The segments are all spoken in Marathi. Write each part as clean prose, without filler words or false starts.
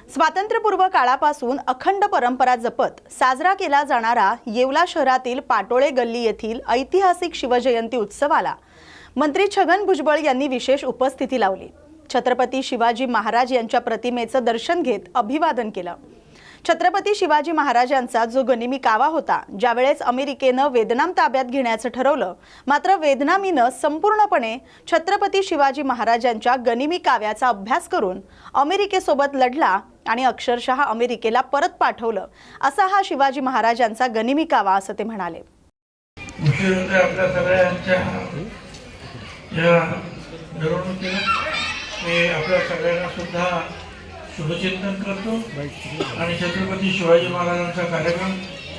स्वातंत्र्यपूर्व काळापासून अखंड परंपरा जपत साजरा केला जाणारा येवला शहरातील पाटोळे गल्ली येथील ऐतिहासिक शिवजयंती उत्सवाला मंत्री छगन भुजबळ यांनी विशेष उपस्थिती लावली। छत्रपती शिवाजी महाराज यांच्या प्रतिमेचं दर्शन घेत अभिवादन केलं। छत्रपती शिवाजी महाराजांचा जो गनिमी कावा होता, ज्यावेळेस अमेरिकेनं वेदनाम ताब्यात घेण्याचं ठरवलं, मात्र वेदनामीनं संपूर्णपणे छत्रपती शिवाजी महाराजांच्या गनिमी काव्याचा अभ्यास करून अमेरिकेसोबत लढला आणि अक्षरशः अमेरिकेला परत पाठवलं। असा हा शिवाजी महाराजांचा गनिमी कावा असं ते म्हणाले। आपल्या सगळ्यांच्या या मिरवणुकीला मी आपल्या सगळ्यांना सुद्धा शुभचिंतन करतो आणि छत्रपती शिवाजी महाराजांचा कार्यक्रम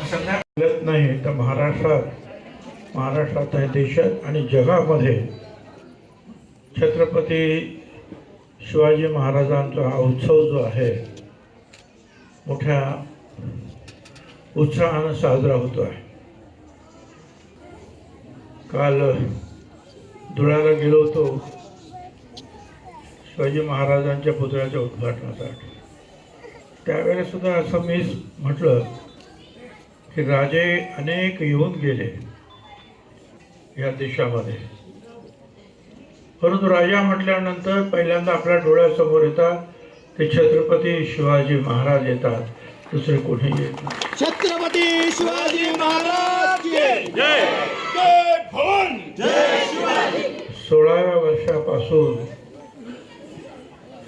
सध्या नाही तर महाराष्ट्रात आहे, देशात आणि जगामध्ये छत्रपती शिवाजी महाराजांचा हा उत्सव जो आहे मोठ्या उत्साहानं साजरा होतो आहे। काल धुळ्याला गेलो होतो शिवाजी महाराजांच्या पुतळ्याच्या उद्घाटनासाठी। त्यावेळेस सुद्धा असं मी म्हटलं की राजे अनेक येऊन गेले या देशामध्ये, परंतु राजा म्हटल्यानंतर पहिल्यांदा आपल्या डोळ्यासमोर येतात ते छत्रपती शिवाजी महाराज येतात, दुसरे कोणी येत नाही। छत्रपती शिवाजी महाराज की जय, जय भवन, जय शिवाजी। 16व्या वर्षापासून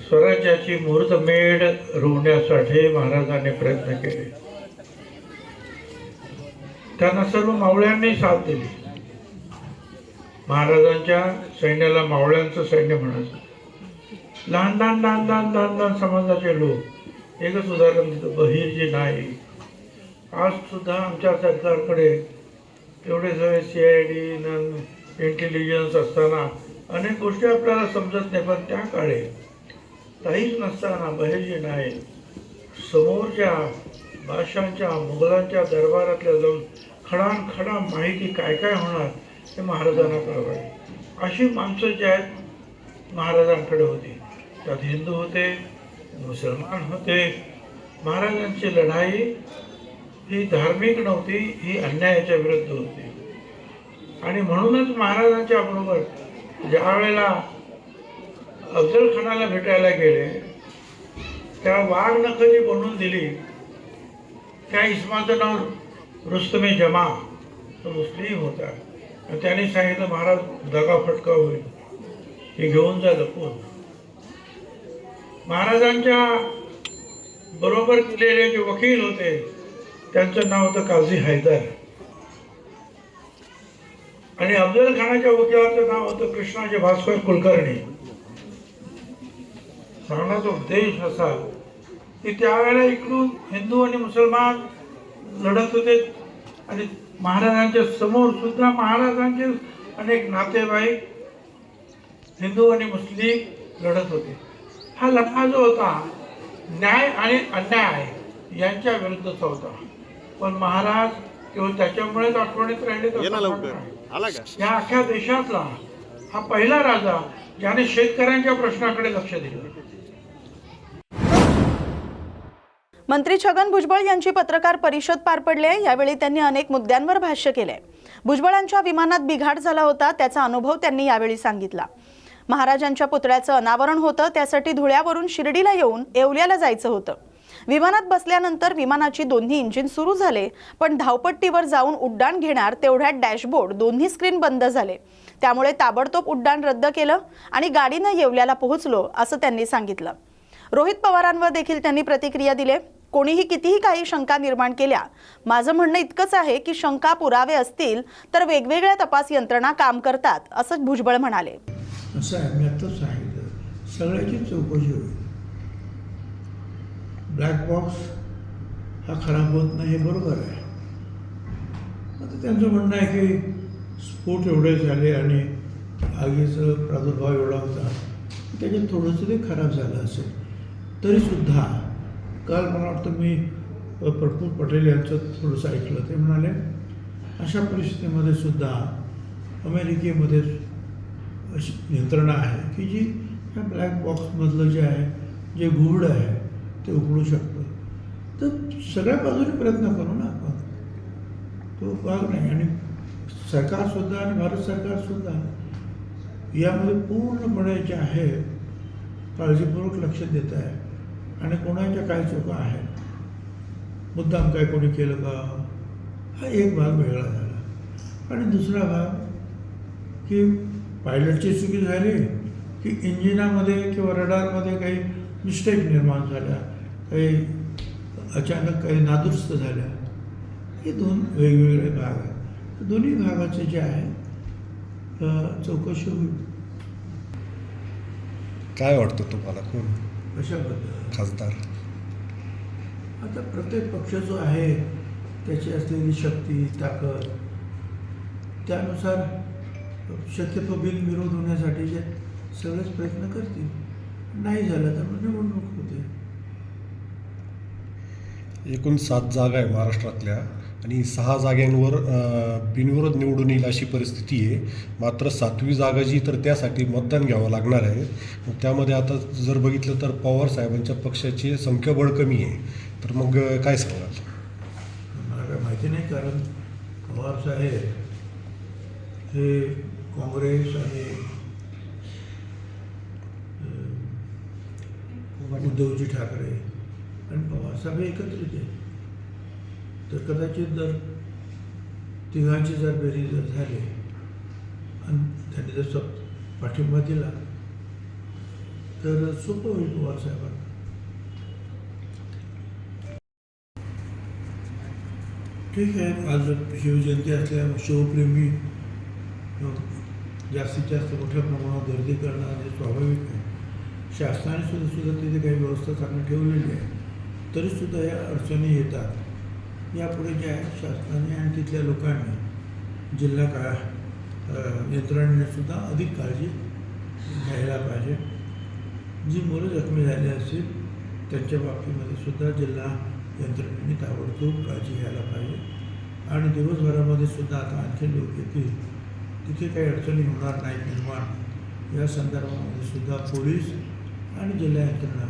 स्वराज्याची मुहूर्तमेढ रोवण्यासाठी महाराजांनी प्रयत्न केले। त्यांना सर्व मावळ्यांनी साथ दिली। महाराजांच्या सैन्याला मावळ्यांचं सैन्य म्हणायचं। लहान लहान समाजाचे लोक, एकच उदाहरण देतो, बहिर्जी नाईक। आज सुद्धा आमच्या सरकारकडे एवढे सगळे CID इंटेलिजन्स असताना अनेक गोष्टी आपल्याला समजत नाही, पण त्या काळी काहीच नसताना बहिर्जी नाईक समोरच्या बादशाहांच्या मुघलांच्या दरबारातल्या जाऊन खडानखडा माहिती काय काय होणार ते महाराजांना कळवायचे। अशी माणसं जी आहेत महाराजांकडे होती, त्यात हिंदू होते, मुसलमान होते। महाराजांची लढाई ही धार्मिक नव्हती, ही अन्यायाच्या विरुद्ध होती। आणि म्हणूनच महाराजांच्या बरोबर ज्या वेळेला अफजल खानाला भेटायला गेले, त्या वाघ नखी बनवून दिली, त्या इस्माचं नाव रुस्तमे जमा, तो मुस्लिम होता। आणि त्यांनी सांगितलं महाराज दगा फटका होईल, हे घेऊन जा लपून। महाराजांच्या बरोबर केलेले जे वकील होते त्यांचं नाव होतं काझी हैदर, आणि अफजल खानाच्या वकिलाचं नाव होतं कृष्णाजी भास्कर कुलकर्णी। सांगण्याचा उद्देश असा की त्यावेळेला इकडून हिंदू आणि मुसलमान लढत होते आणि महाराजांच्या समोर सुद्धा महाराजांचे अनेक नातेवाईक हिंदू आणि मुस्लिम लढत होते। हा लढा जो होता न्याय आणि अन्याय यांच्या विरुद्धचा होता, पण महाराज केवळ त्याच्यामुळेच आठवणीत राहिले। या अख्ख्या देशातला हा पहिला राजा ज्याने शेतकऱ्यांच्या प्रश्नाकडे लक्ष दिलं। मंत्री छगन भुजबळ यांची पत्रकार परिषद पार पडली। यावेळी त्यांनी अनेक मुद्द्यांवर भाष्य केले। भुजबळांच्या विमानात बिघाड झाला होता, त्याचा अनुभव त्यांनी यावेळी सांगितला। महाराजांच्या पुतळ्याचं अनावरण होतं, त्यासाठी धुळ्यावरून शिर्डीला येऊन येवल्याला जायचं होतं। विमानात बसल्यानंतर विमानाची दोन्ही इंजिन सुरू झाले, पण धावपट्टीवर जाऊन उड्डाण घेणार तेवढ्यात डॅशबोर्ड दोन्ही स्क्रीन बंद झाले, त्यामुळे ताबडतोब उड्डाण रद्द केलं आणि गाडीनं येवल्याला पोहोचलो असं त्यांनी सांगितलं। रोहित पवारांवर देखील त्यांनी प्रतिक्रिया दिली। कोणीही कितीही काही शंका निर्माण केल्या, माझं म्हणणं इतकंच आहे की शंका पुरावे असतील तर वेगवेगळ्या तपास यंत्रणा काम करतात, असं भुजबळ म्हणाले। असं आहे, मी आत्ताच सांगितलं, सगळ्याची चौकशी होईल। ब्लॅक बॉक्स हा खराब होत नाही हे बरोबर आहे। आता त्यांचं म्हणणं आहे की स्फोट एवढे झाले आणि आगीचा प्रादुर्भाव एवढा होता, त्याच्यात थोडंसं ते खराब झालं असेल। तरीसुद्धा काल मला वाटतं मी प्रफुल्ल पटेल यांचं थोडंसं ऐकलं, ते म्हणाले अशा परिस्थितीमध्ये सुद्धा अमेरिकेमध्ये अशी यंत्रणा आहे की जी ह्या ब्लॅक बॉक्समधलं जे आहे, जे गूढ आहे ते उघडू शकतो. तर सगळ्या बाजूने प्रयत्न करू ना आपण. तो भाग नाही. आणि सरकारसुद्धा आणि भारत सरकारसुद्धा यामध्ये पूर्णपणे जे आहे काळजीपूर्वक लक्ष देत आहे. आणि कोणाच्या काय चुका आहेत, मुद्दाम काय कोणी केलं का, हा एक भाग वेगळा झाला. आणि दुसरा भाग की पायलटची चुकी झाली की इंजिनामध्ये किंवा रडारमध्ये काही मिस्टेक निर्माण झाल्या, काही अचानक काही नादुरुस्त झाल्या. हे दोन वेगवेगळे भाग आहेत. दोन्ही भागाचे जे आहे चौकशी होईल. काय वाटतं तुम्हाला कोण कशाबद्दल? खासदार? आता प्रत्येक पक्ष जो आहे त्याची असलेली शक्ती, ताकद, त्यानुसार शक्यतो बिनविरोध होण्यासाठीचे सगळेच प्रयत्न करतील. नाही झालं तर मग निवडणूक होते. एकूण 7 जागा आहे महाराष्ट्रातल्या आणि 6 जागांवर बिनविरोध निवडून येईल अशी परिस्थिती आहे. मात्र 7वी जागा जी तर त्यासाठी मतदान घ्यावं लागणार आहे. मग त्यामध्ये आता जर बघितलं तर पवार साहेबांच्या पक्षाची संख्याबळ कमी आहे. तर मग काय सांगाल? मला काय माहिती नाही, कारण पवार साहेब हे काँग्रेस आणि उद्धवजी ठाकरे आणि पवारसाहेब एकत्रित आहे. तर कदाचित जर तिघांची जर बेरीज जर झाली आणि त्यांनी जर पाठिंबा दिला तर सोपं होईल पवारसाहेबांना. ठीक आहे, आज शिवजयंती असल्यामुळे शिवप्रेमी जास्तीत जास्त मोठ्या प्रमाणात गर्दी करणं हे स्वाभाविक आहे. शासनाने सुद्धा तिथे काही व्यवस्था चांगली ठेवलेली आहे. तरीसुद्धा या अडचणी येतात. यापुढे जे आहे शासनाने आणि तिथल्या लोकांनी, जिल्हा यंत्रणेने सुद्धा अधिक काळजी घ्यायला पाहिजे. जी मुलं जखमी झाली असतील त्यांच्या बाबतीमध्ये सुद्धा जिल्हा यंत्रणेने ताबडतोब काळजी घ्यायला पाहिजे. आणि दिवसभरामध्ये सुद्धा आता आणखी लोक येतील, तिथे काही अडचणी होणार नाहीत निर्माण, या संदर्भामध्ये सुद्धा पोलीस आणि जिल्हा यंत्रणा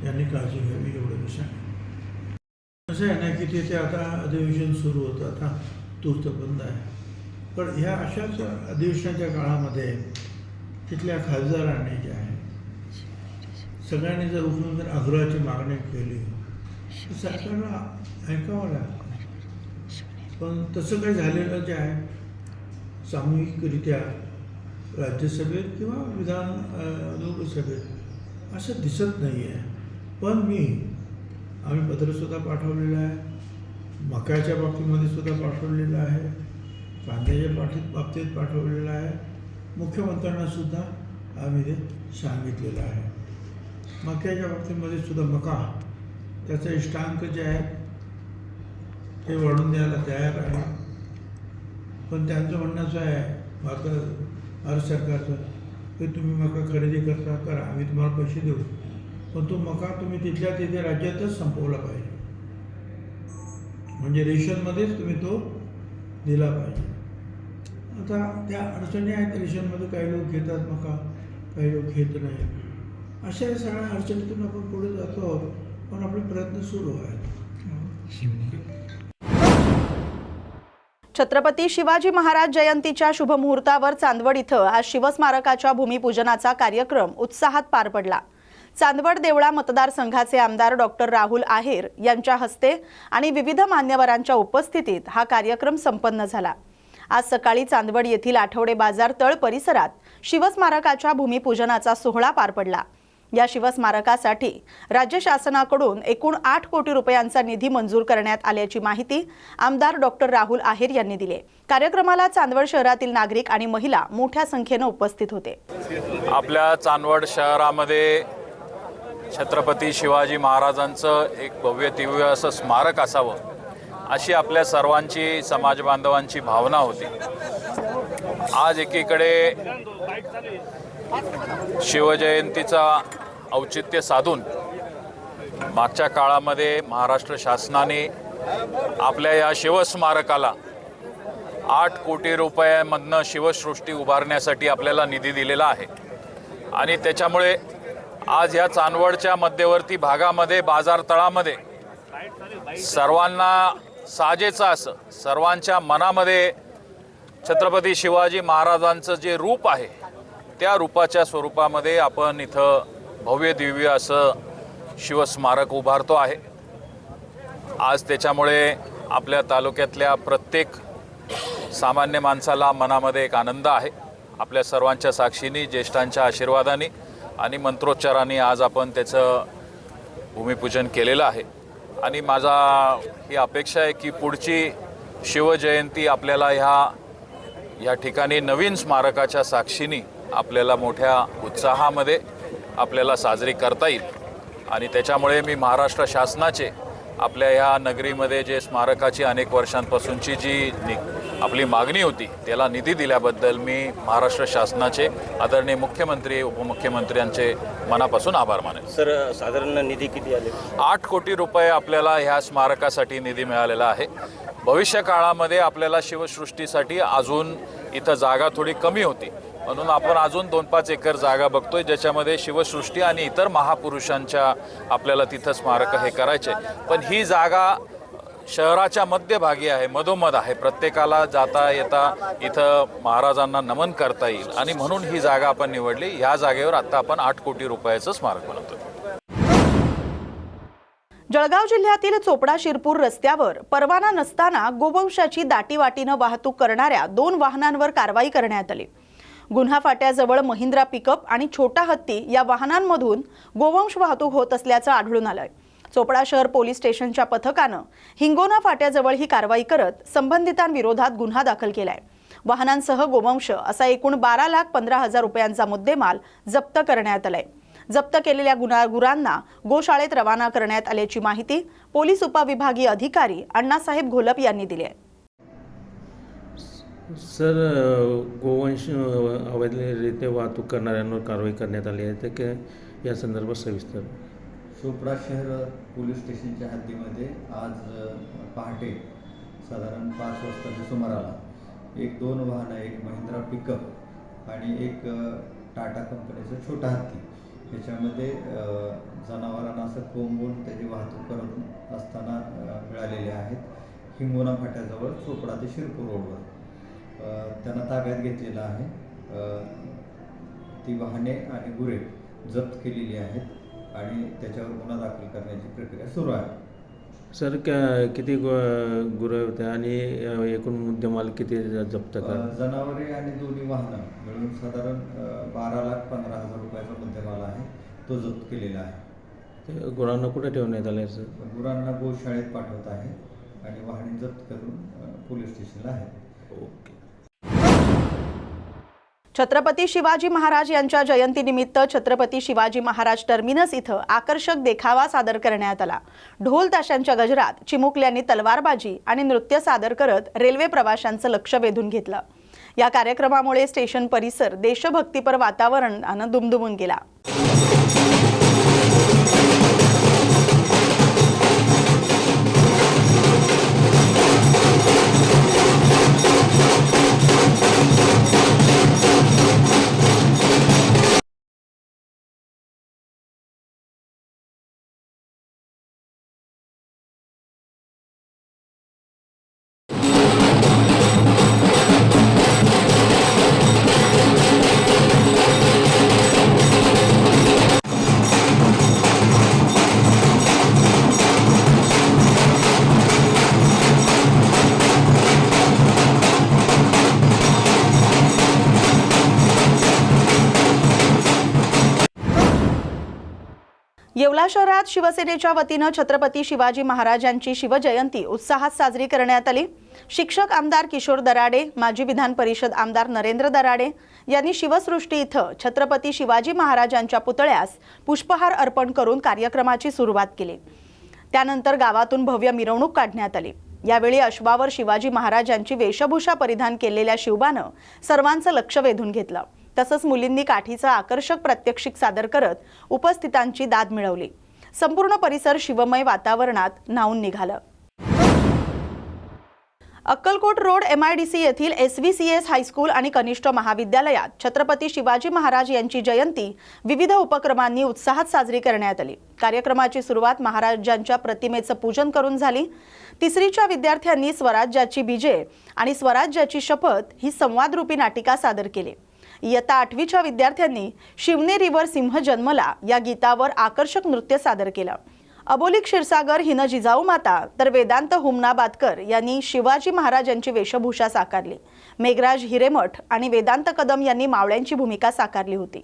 यांनी काळजी घ्यावी एवढं मी सांगेन. असं आहे ना की तिथे आता अधिवेशन सुरू होतं, आता तूर्त बंद आहे. पण ह्या अशाच अधिवेशनाच्या काळामध्ये तिथल्या खासदारांनी जे आहे सगळ्यांनी जर उठून जर आग्रहाची मागणी केली तर सरकारला ऐकावं लागतं. पण तसं काही झालेलं जे आहे सामूहिकरित्या राज्यसभेत किंवा लोकसभेत असं दिसत नाही आहे. पण आम्ही पत्रसुद्धा पाठवलेलं आहे, मक्याच्या बाबतीमध्ये सुद्धा पाठवलेलं आहे, कांद्याच्या बाबतीत पाठवलेलं आहे, मुख्यमंत्र्यांना सुद्धा आम्ही ते सांगितलेलं आहे. मक्याच्या बाबतीमध्ये सुद्धा मका त्याचं इष्टांक जे आहे ते वाढवून द्यायला तयार आहे. पण त्यांचं म्हणणं असं आहे भारत सरकारचं की तुम्ही मका खरेदी करा, आम्ही तुम्हाला पैसे देऊ, पण तो मका तुम्ही तिथल्या तिथे राज्यातच संपवला पाहिजे. म्हणजे रेशनमध्येच तुम्ही तो दिला पाहिजे. आता त्या अडचणी आहेत. रेशनमध्ये काही लोक घेतात मका, काही लोक घेत नाही. अशा सगळ्या अडचणीतून आपण पुढे जातो आहोत. पण आपले प्रयत्न सुरू आहेत. छत्रपती शिवाजी महाराज जयंतीच्या शुभमुहूर्तावर चांदवड इथं आज शिवस्मारकाच्या भूमिपूजनाचा कार्यक्रम उत्साहात पार पडला. चांदवड देवळा मतदारसंघाचे आमदार डॉक्टर राहुल आहेर यांच्या हस्ते आणि विविध मान्यवरांच्या उपस्थितीत हा कार्यक्रम संपन्न झाला. आज सकाळी चांदवड येथील आठवडे बाजार तळ परिसरात शिवस्मारकाच्या भूमिपूजनाचा सोहळा पार पडला. या शिवस्मारकासाठी राज्य शासनाकडून एकूण 8 कोटी रुपयांचा निधी मंजूर करण्यात आल्याची माहिती आमदार डॉक्टर राहुल आहेर यांनी दिली. कार्यक्रमाला चांदवड शहरातील नागरिक आणि महिला मोठ्या संख्येने उपस्थित होते. आपल्या चांदवड शहरामध्ये छत्रपती शिवाजी महाराजांचं एक भव्य दिव्य असं स्मारक असावं अशी आपल्या सर्वांची, समाज बांधवांची भावना होती. आज एकीकडे शिवजयंतीचा औचित्य साधून मागच्या काळामध्ये महाराष्ट्र शासनाने आपल्या या शिवस्मारकाला 8 कोटी रुपयांमधनं शिवसृष्टी उभारण्यासाठी आपल्याला निधी दिलेला आहे. आणि त्याच्यामुळे आज या चांदवडच्या मध्यवर्ती भागामध्ये बाजार तळामध्ये सर्वांना साजेचं असं सर्वांच्या मनामध्ये छत्रपती शिवाजी महाराजांचं जे रूप आहे त्या रूपाच्या स्वरूपामध्ये आपण इथं भव्य दिव्य असं शिवस्मारक उभारतो आहे। आज त्याच्यामुळे आपल्या तालुक्यातल्या प्रत्येक सामान्य माणसाला मनामध्ये एक आनंद आहे। आपल्या सर्वांच्या साक्षीने ज्येष्ठांच्या आशीर्वादाने आणि मंत्रोच्चाराने आज आपण त्याचं भूमिपूजन केलेलं आहे आणि माझा ही अपेक्षा आहे की पुढची शिवजयंती आपल्याला ह्या ठिकाणी नवीन स्मारकाच्या साक्षीने आपल्याला मोठ्या उत्साहामध्ये आपल्याला साजरी करता येईल आणि त्याच्यामुळे मी महाराष्ट्र शासनाचे आपल्या ह्या नगरीमध्ये जे स्मारकाची अनेक वर्षांपासूनची जी आपली मागणी होती त्याला निधी दिल्याबद्दल मी महाराष्ट्र शासनाचे आदरणीय मुख्यमंत्री उपमुख्यमंत्र्यांचे मनापासून आभार मानेन। सर, साधारण निधी किती आले? 8 कोटी रुपये आपल्याला ह्या स्मारकासाठी निधी मिळालेला आहे। भविष्य काळामध्ये आपल्याला शिवसृष्टीसाठी अजून इथं जागा थोडी कमी होती म्हणून आपण अजून 2-5 एकर जागा बघतोय ज्याच्यामध्ये शिवसृष्टी आणि इतर महापुरुषांच्या आपल्याला तिथं स्मारक हे करायचे। पण ही जागा शहराच्या मध्यभागी आहे, मधोमध आहे, प्रत्येकाला जाता येता इथं महाराजांना नमन करता येईल आणि म्हणून ही जागा आपण निवडली। ह्या जागेवर आता आपण 8 कोटी रुपयाचं स्मारक बनवतोय। जळगाव जिल्ह्यातील चोपडा शिरपूर रस्त्यावर परवाना नसताना गोवंशाची दाटीवाटीनं वाहतूक करणाऱ्या 2 वाहनांवर कारवाई करण्यात आली। गुन्हा फाट्याजवळ महिंद्रा पिकअप आणि छोटा हत्ती या वाहनांमधून गोवंश वाहतूक होत असल्याचं आढळून आलंय। चोपडा शहर पोलीस स्टेशनच्या पथकानं हिंगोना फाट्याजवळ ही कारवाई करत संबंधितांविरोधात गुन्हा दाखल केलाय। वाहनांसह गोवंश असा एकूण 12,15,000 रुपयांचा मुद्देमाल जप्त करण्यात आलाय। जप्त केलेल्या गुन्हेगारांना गोशाळेत रवाना करण्यात आल्याची माहिती पोलीस उपविभागीय अधिकारी अण्णासाहेब घोलप यांनी दिली आहे। सर, गोवंश अवैधरित्या वाहतूक करणाऱ्यांवर कारवाई करण्यात आली आहे तर या संदर्भात सविस्तर। चोपडा शहर पोलीस स्टेशनच्या हद्दीमध्ये आज पहाटे साधारण 5 वाजताच्या सुमाराला 2 वाहनं, एक महिंद्रा पिकअप आणि एक टाटा कंपनीचं छोटा हत्ती याच्यामध्ये जनावरांना असं कोंबून त्याची वाहतूक करत असताना मिळालेले आहेत। हिंगोना फाट्याजवळ चोपडा ते शिरपूर रोडवर त्यांना ताब्यात घेतलेलं आहे। ती वाहने आणि गुरे जप्त केलेली आहेत आणि त्याच्यावर गुन्हा दाखल करण्याची प्रक्रिया सुरू आहे। सर, किती गुरं होत्या आणि एकूण मुद्देमाल किती जप्त करा? जनावरे आणि दोन्ही वाहनं मिळून साधारण 12,15,000 रुपयाचा मुद्देमाल आहे, तो जप्त केलेला आहे। गुरांना कुठे ठेवण्यात आले सर? गुरांना गोशाळेत पाठवत आहे आणि वाहने जप्त करून पोलीस स्टेशनला आहे। ओके। छत्रपती शिवाजी महाराज यांच्या जयंतीनिमित्त छत्रपती शिवाजी महाराज टर्मिनस इथं आकर्षक देखावा सादर करण्यात आला। ढोल ताशांच्या गजरात चिमुकल्यांनी तलवारबाजी आणि नृत्य सादर करत रेल्वे प्रवाशांचं लक्ष वेधून घेतलं। या कार्यक्रमामुळे स्टेशन परिसर देशभक्तीपर वातावरणानं दुमदुमून गेला। येवला शहरात शिवसेनेच्या वतीनं छत्रपती शिवाजी महाराजांची शिवजयंती उत्साहात साजरी करण्यात आली। शिक्षक आमदार किशोर दराडे, माजी विधान परिषद आमदार नरेंद्र दराडे यांनी शिवसृष्टी इथं छत्रपती शिवाजी महाराजांच्या पुतळ्यास पुष्पहार अर्पण करून कार्यक्रमाची सुरुवात केली। त्यानंतर गावातून भव्य मिरवणूक काढण्यात आली। यावेळी अश्वावर शिवाजी महाराजांची वेशभूषा परिधान केलेल्या शिवबानं सर्वांचं लक्ष वेधून घेतलं। तसंच मुलींनी काठीचा आकर्षक प्रात्यक्षिक सादर करत उपस्थितांची दाद मिळवली। संपूर्ण परिसर शिवमय वातावरणात न्हाऊन निघालं। अक्कलकोट रोड MIDC येथील SVCS हायस्कूल आणि कनिष्ठ महाविद्यालयात छत्रपती शिवाजी महाराज यांची जयंती विविध उपक्रमांनी उत्साहात साजरी करण्यात आली। कार्यक्रमाची सुरुवात महाराजांच्या प्रतिमेचं पूजन करून झाली। तिसरीच्या विद्यार्थ्यांनी स्वराज्याची बीजे आणि स्वराज्याची शपथ ही संवादरूपी नाटिका सादर केली। इयत्ता 8वीच्या विद्यार्थ्यांनी शिवनेरीवर सिंह जन्मला या गीतावर आकर्षक नृत्य सादर केलं। अबोली क्षीरसागर हिनं जिजाऊ माता तर वेदांत हुमनाबादकर यांनी शिवाजी महाराज यांची वेशभूषा साकारली। मेघराज हिरेमठ आणि वेदांत कदम यांनी मावळ्यांची भूमिका साकारली होती।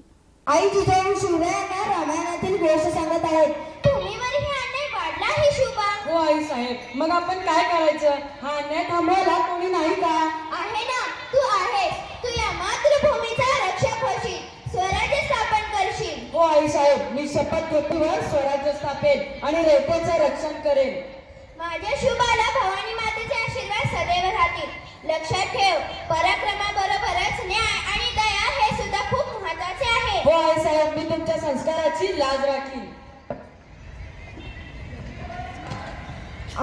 आई जिजाऊ शिवरायांना रामायणातील गोष्ट सांगत आहेत। भूमीवरही अन्याय वाढला आहे शिवबा। हो आई साहेब, मग आपण काय करायचं? हा अन्याय थांबवायला कोणी नाही का? आहे ना, तू आहेस। तू या मातृभूमीचा रक्षक होशील, स्वराज्य स्थापन करशील। हो आई साहेब, मी शपथ घेतल्यावर स्वराज्य स्थापेल आणि रयतेचं रक्षण करेन। माझ्या शिवबाला भवानी मातेचे आशीर्वाद सदैव राहतील। लक्षात ठेव, पराक्रमाबरोबरच न्याय आणि दया हे सुद्धा खूप महत्त्वाचे आहे। हो आई साहेब, मी तुमच्या संस्काराची लाज राखीन।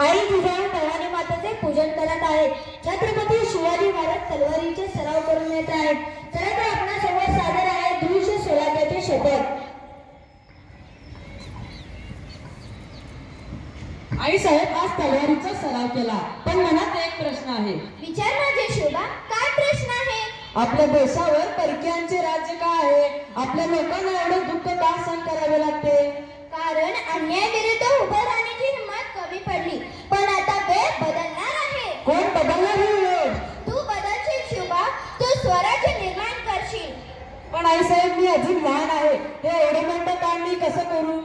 आई जिजाऊ भवानी मातेचे पूजन करत आहेत। छत्रपती शिवाजी महाराज तलवारीचे सराव करून येत आहेत। चला तर आपणासमोर सादर आहे दृश्य स्वराज्याची शपथ। आई साहेब, आज तलवारीचा सराव केला, पण मनात एक प्रश्न आहे। विचार माझे शिवबा, काय प्रश्न आहे? आपल्या देशावर परकीयांचे राज्य का आहे? आपल्या लोकांना एवढं दुःख का सहन करावे लागते? कारण अन्यायाविरुद्ध उभं राहण्याची हिंमत कमी पडली। पण आता वेळ बदलणार आहे। कोण बदलणार ही वेळ? तू बदलशील शिवबा, तू स्वराज्य निर्माण करशील। पण आई साहेब, मी अजून लहान आहे, हे एवढं मोठं काम मी कसं करू?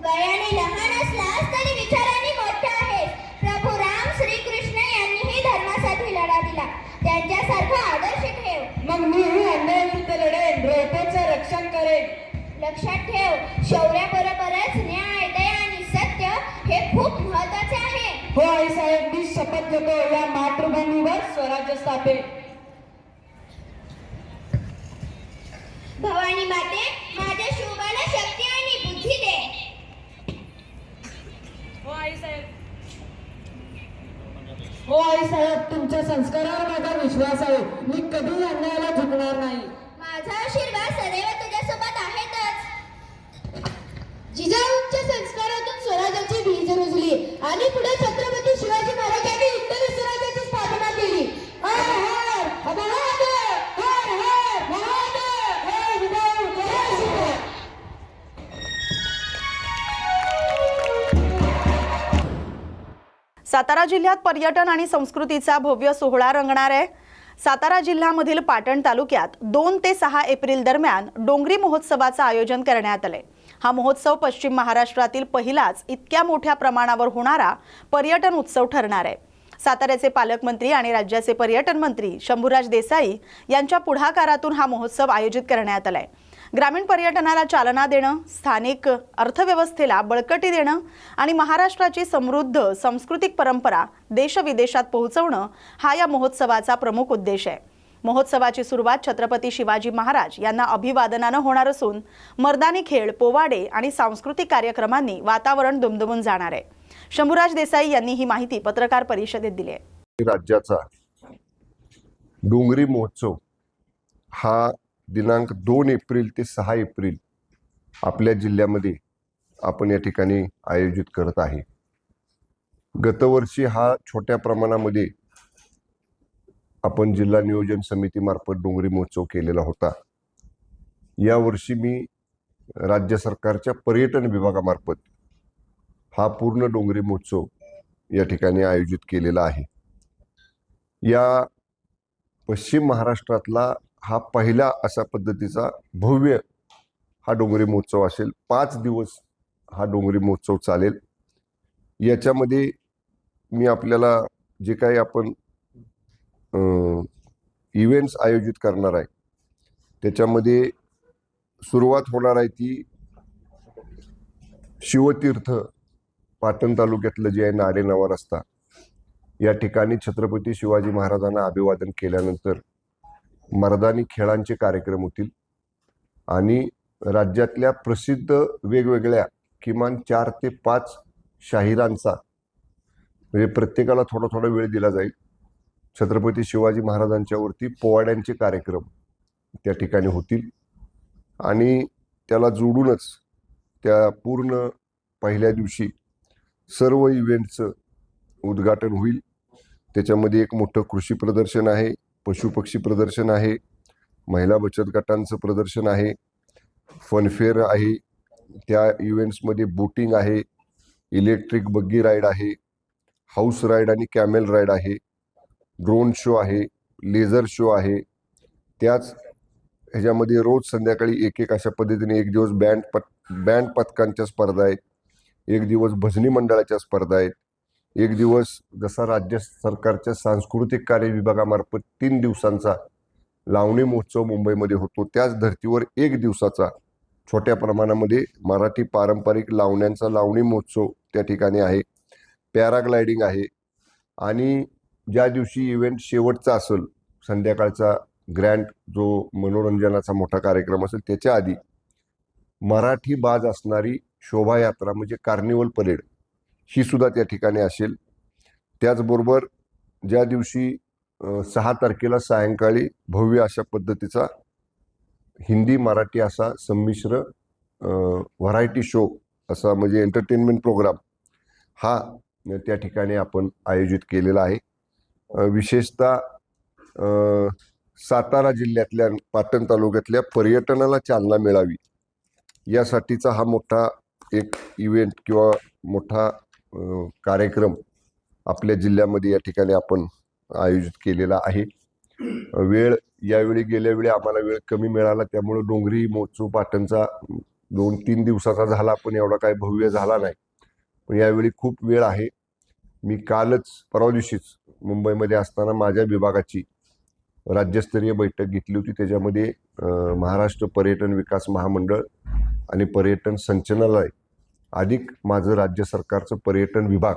वयाने लहान असलास तरी विचाराने मोठे आहेस। प्रभू राम श्रीकृष्ण यांनीही धर्मासाठी लढा दिला, त्यांच्यासारखा आदर्श ठेव। मग मी अन्यायाविरुद्ध लढेन, रयतेचं रक्षण करेन। लक्षात ठेव, शौर्याबरोबरच न्याय, दया आणि सत्य हे खूप महत्त्वाचे आहे। हो आई साहेब, मी शपथ घेतो या मातृभूमीवर स्वराज्य स्थापेन। भवानी माते, माझ्या शिवबाला शक्ती आणि बुद्धी दे। हो आई साहेब, हो आई साहेब, तुमच्या संस्कारावर माझा विश्वास आहे। मी कधी अन्यायाला झुकणार नाही। माझा आशीर्वाद सदैव तुझ्यासोबत आहेतच। जिजाऊंच्या संस्कारातून स्वराज्याची वीज रुजली आणि पुढे छत्रपती शिवाजी महाराजांनी उत्तर स्वराज्याची स्थापना केली। हर हर महादेव, हर हर महादेव, जय जिजाऊ, जय शिवराय। सातारा जिल्ह्यात पर्यटन आणि संस्कृतीचा भव्य सोहळा रंगणार आहे। सातारा जिल्ह्यामधील पाटण तालुक्यात 2 ते 6 एप्रिल दरम्यान डोंगरी महोत्सवाचं आयोजन करण्यात आलंय। हा महोत्सव पश्चिम महाराष्ट्रातील पहिलाच इतक्या मोठ्या प्रमाणावर होणारा पर्यटन उत्सव ठरणार आहे। साताऱ्याचे पालकमंत्री आणि राज्याचे पर्यटन मंत्री शंभूराज देसाई यांच्या पुढाकारातून हा महोत्सव आयोजित करण्यात आलाय। ग्रामीण पर्यटनाला चालना देणं, स्थानिक अर्थव्यवस्थेला बळकटी देणं आणि महाराष्ट्राची समृद्ध सांस्कृतिक परंपरा देश-विदेशात पोहोचवणं हा या महोत्सवाचा प्रमुख उद्देश आहे। महोत्सवाची सुरुवात छत्रपती शिवाजी महाराज यांना अभिवादनानं होणार असून मर्दानी खेळ, पोवाडे आणि सांस्कृतिक कार्यक्रमांनी वातावरण दुमदुमून जाणार आहे। शंभूराज देसाई यांनी ही माहिती पत्रकार परिषदेत दिली आहे। राज्याचा डोंगरी महोत्सव हा दिनांक 2 एप्रिल ते 6 एप्रिल आपल्या जिल्ह्यामध्ये आपण या ठिकाणी आयोजित करत आहे। गतवर्षी हा छोट्या प्रमाणामध्ये आपण जिल्हा नियोजन समितीमार्फत डोंगरी महोत्सव केलेला होता। यावर्षी मी राज्य सरकारच्या पर्यटन विभागामार्फत हा पूर्ण डोंगरी महोत्सव या ठिकाणी आयोजित केलेला आहे। या पश्चिम महाराष्ट्रातला हा पहिला अशा पद्धतीचा भव्य हा डोंगरी महोत्सव असेल। 5 दिवस हा डोंगरी महोत्सव चालेल। याच्यामध्ये मी आपल्याला जे काही आपण इव्हेंट्स आयोजित करणार आहे त्याच्यामध्ये सुरुवात होणार आहे ती शिवतीर्थ पाटण तालुक्यातलं जे आहे नारे नवा रस्ता, या ठिकाणी छत्रपती शिवाजी महाराजांना अभिवादन केल्यानंतर मर्दानी खेळांचे कार्यक्रम होतील आणि राज्यातल्या प्रसिद्ध वेगवेगळ्या किमान 4 ते 5 शाहिरांचा म्हणजे प्रत्येकाला थोडा थोडा वेळ दिला जाईल छत्रपती शिवाजी महाराजांच्यावरती पोवाड्यांचे कार्यक्रम त्या ठिकाणी होतील आणि त्याला जोडूनच त्या पूर्ण पहिल्या दिवशी सर्व इव्हेंटचं उद्घाटन होईल. त्याच्यामध्ये एक मोठं कृषी प्रदर्शन आहे, पशुपक्षी प्रदर्शन आहे, महिला बचत गटांचं प्रदर्शन आहे, फनफेअर आहे, त्या इव्हेंट्समध्ये बोटिंग आहे, इलेक्ट्रिक बग्गी राईड आहे, हाऊस राईड आणि कॅमेल राईड आहे, ड्रोन शो आहे, लेझर शो आहे. त्याच ह्याच्यामध्ये रोज संध्याकाळी एक अशा पद्धतीने एक दिवस बँड पथकांच्या स्पर्धा आहेत, एक दिवस भजनी मंडळाच्या स्पर्धा आहेत, एक दिवस जसा राज्य सरकारच्या सांस्कृतिक कार्य विभागामार्फत 3 दिवसांचा लावणी महोत्सव मुंबईमध्ये होतो, त्याच धर्तीवर 1 दिवसाचा छोट्या प्रमाणामध्ये मराठी पारंपरिक लावण्यांचा लावणी महोत्सव त्या ठिकाणी आहे. पॅराग्लायडिंग आहे आणि ज्या दिवशी इव्हेंट शेवटचा असेल संध्याकाळचा ग्रँड जो मनोरंजनाचा मोठा कार्यक्रम असेल त्याच्या आधी मराठी बाज असणारी शोभायात्रा म्हणजे कार्निवल परेड ही सुद्धा त्या ठिकाणी असेल. त्याचबरोबर ज्या दिवशी 6 तारखेला सायंकाळी भव्य अशा पद्धतीचा हिंदी मराठी असा संमिश्र व्हरायटी शो असा म्हणजे एंटरटेनमेंट प्रोग्राम हा त्या ठिकाणी आपण आयोजित केलेला आहे. विशेषतः सातारा जिल्ह्यातल्या पाटण तालुक्यातल्या पर्यटनाला चालना मिळावी यासाठीचा हा मोठा एक इव्हेंट किंवा मोठा कार्यक्रम आपल्या जिल्ह्यामध्ये या ठिकाणी आपण आयोजित केलेला आहे. वेळ यावेळी गेल्यावेळी आम्हाला वेळ कमी मिळाला, त्यामुळे डोंगरी महोत्सव पाटणचा 2-3 दिवसाचा झाला, पण एवढा काय भव्य झाला नाही. पण यावेळी खूप वेळ आहे. मी कालच परवा दिवशीच मुंबईमध्ये असताना माझ्या विभागाची राज्यस्तरीय बैठक घेतली होती. त्याच्यामध्ये महाराष्ट्र पर्यटन विकास महामंडळ आणि पर्यटन संचालनालय अधिक माझं राज्य सरकारचं पर्यटन विभाग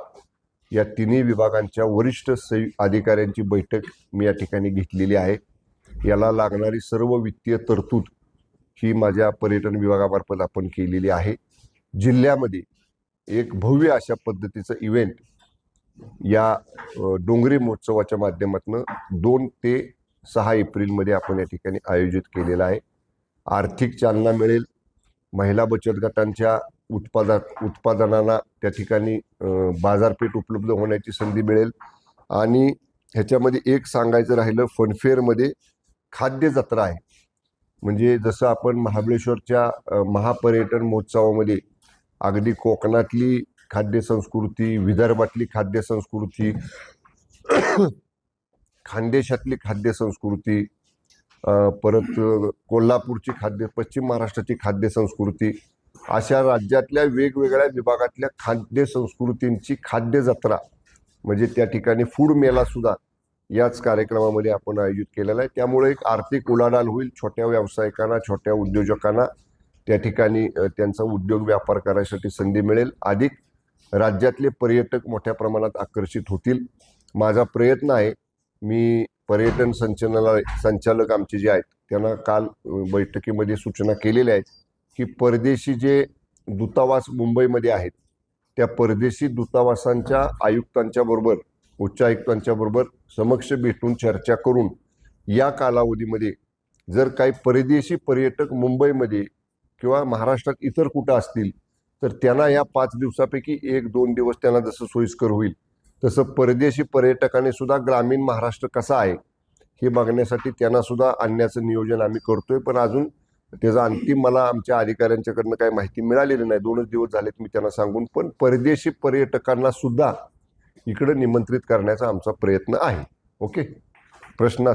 या तिन्ही विभागांच्या वरिष्ठ अधिकाऱ्यांची बैठक मी या ठिकाणी घेतलेली आहे. याला लागणारी सर्व वित्तीय तरतूद ही माझ्या पर्यटन विभागामार्फत आपण केलेली आहे. जिल्ह्यामध्ये एक भव्य अशा पद्धतीचं इव्हेंट या डोंगरी महोत्सवाच्या माध्यमातून 2 ते 6 एप्रिलमध्ये आपण या ठिकाणी आयोजित केलेला आहे. आर्थिक चालना मिळेल, महिला बचत गटांच्या उत्पादनांना त्या ठिकाणी बाजारपेठ उपलब्ध होण्याची संधी मिळेल. आणि ह्याच्यामध्ये एक सांगायचं राहिलं, फनफेअरमध्ये खाद्य जत्रा आहे. म्हणजे जसं आपण महाबळेश्वरच्या महापर्यटन महोत्सवामध्ये अगदी कोकणातली खाद्य संस्कृती, विदर्भातली खाद्य संस्कृती, खानदेशातली खाद्य संस्कृती, परत कोल्हापूरची पश्चिम महाराष्ट्राची खाद्य संस्कृती, अशा राज्यातल्या वेगवेगळ्या विभागातल्या खाद्य संस्कृतींची खाद्य जत्रा म्हणजे त्या ठिकाणी फूड मेला सुद्धा याच कार्यक्रमामध्ये आपण आयोजित केलेला आहे. त्यामुळे एक आर्थिक उलाढाल होईल. छोट्या व्यावसायिकांना, छोट्या उद्योजकांना त्या ठिकाणी त्यांचा उद्योग व्यापार करायसाठी संधी मिळेल. अधिक राज्यातले पर्यटक मोठ्या प्रमाणात आकर्षित होतील. माझा प्रयत्न आहे, मी पर्यटन संचालक आमचे जे आहेत त्यांना काल बैठकीमध्ये सूचना केलेल्या आहेत की परदेशी जे दूतावास मुंबईमध्ये आहेत त्या परदेशी दूतावासांच्या आयुक्तांच्या बरोबर, उच्चायुक्तांच्या बरोबर समक्ष भेटून चर्चा करून या कालावधीमध्ये जर काही परदेशी पर्यटक मुंबईमध्ये किंवा महाराष्ट्रात इतर कुठं असतील तर त्यांना या 5 दिवसापैकी 1-2 दिवस त्यांना जसं सोयीस्कर होईल तसं परदेशी पर्यटकांनी सुद्धा ग्रामीण महाराष्ट्र कसा आहे हे बघण्यासाठी त्यांना सुद्धा आणण्याचं नियोजन आम्ही करतोय. पण अजून त्याचा अंतिम मला आमच्या अधिकाऱ्यांच्याकडनं काही माहिती मिळालेली नाही. 2च दिवस झालेत मी त्यांना सांगून. पण परदेशी पर्यटकांना सुद्धा इकडे निमंत्रित करण्याचा आमचा प्रयत्न आहे. ओके, प्रश्न.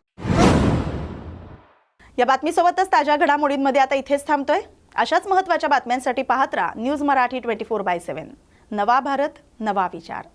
या बातमीसोबतच ताज्या घडामोडींमध्ये आता इथेच थांबतोय. अशाच महत्त्वाच्या बातम्यांसाठी पाहत राहा न्यूज मराठी 24/7. नवा भारत, नवा विचार.